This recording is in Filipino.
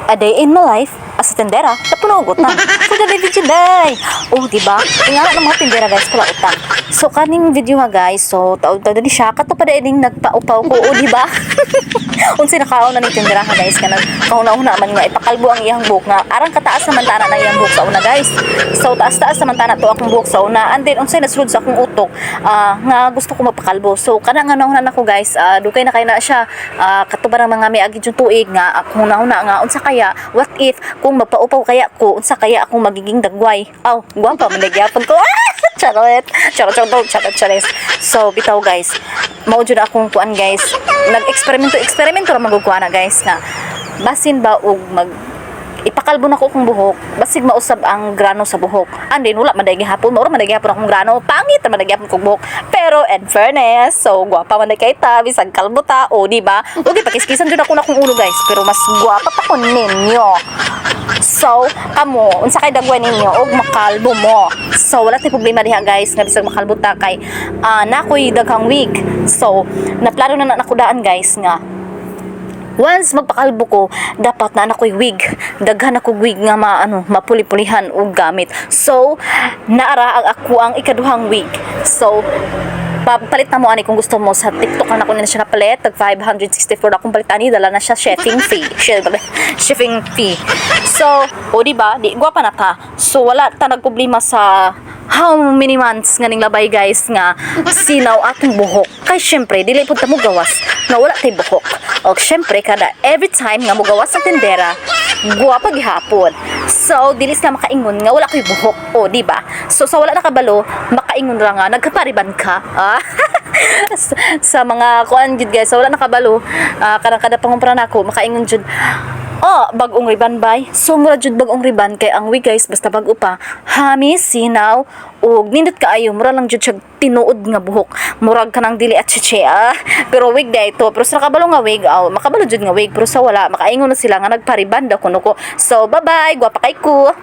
A day in my life as a tendera na punugot na. So, dali video day. Oh, diba? Tingala ng mga tendera guys, palautan. So, kaning video nga guys, so, taon-taon din siya. Kato pa dahil nagpaupaw ko, oh, diba? Unsay nakaon na ni tendera nga guys, ka nagkauna-una man nga, ipakalbo ang iyang buhok nga. Arang kataas samantana na iyang buhok sa una guys. So, taas-taas samantana to akong buhok sa una. And then, unsay nasulod sa akong utok, nga gusto ko magpakalbo. So, kana nga nauna ako guys, dugay na kay na siya. Katuba ng mga may agid yung tuig nga, akong nauna nga, unsa kaya, what if, kung magpaupaw kaya ko, unsa kaya akong magiging dagway. Aw, gwapa, managyapan ko. Charot. So, bitaw guys, maujo na akong kuan guys, nag-eksperimento ra magugkuha na guys, nga, basin ba og ipakalbo na ko akong buhok, basig mausab ang grano sa buhok. And then, wala man gihapon, maura man gihapon akong grano, pangit man gihapon kong buhok. Pero, Infernes, so, gwapa man kay ta, bisag kalbo ta, o, diba? O, di, pakiskisan dyan ako na akong ulo, guys. Pero, mas gwapa pa ko ninyo. So, kamo, unsa kay dagway ninyo, og makalbo mo. So, wala tayong problema diha, guys, nga bisag makalbo ta kay, nakoy daghang wig. So, naplano na nakudaan, guys, nga, once magpakalbo ko, dapat na ako'y wig. Daghan ako wig nga mapuli-pulihan o gamit. So, naara ang ako ang ikaduhang wig. So, papalit na mo ani kung gusto mo sa TikTok na ko na siya napalit. Tag 564 na akong palit ani, dala na siya shipping fee. So, o diba, di gwapa na ta. So, wala ta nagproblema sa how many months nga ning labay guys nga sinaw atong buhok. Kay syempre dili pud ta mo gawas nga wala tay buhok. Og syempre kada every time nga mo gawas sa tendera, guwapa gihapon. So dili sa makaingon nga wala koy buhok. O di ba? So sa wala nakabalo, makaingon ra nga nagkapariban ka. Sa mga kuan gid guys, sa wala nakabalo, kada pangumpra nako makaingon jud. Bagong riban bay. So mura jud bagong riban kay ang wig guys basta bag-o pa. Hami sinaw ug nindot kaayo mura lang jud siya tinuod nga buhok. Murag kanang dili at chiche Pero wig day to. Pero sa nakabalo nga wig, makabalo jud nga wig pero sa wala makaingon na sila nga nagpariban daw kuno ko. So bye bye, gwapa kay ko.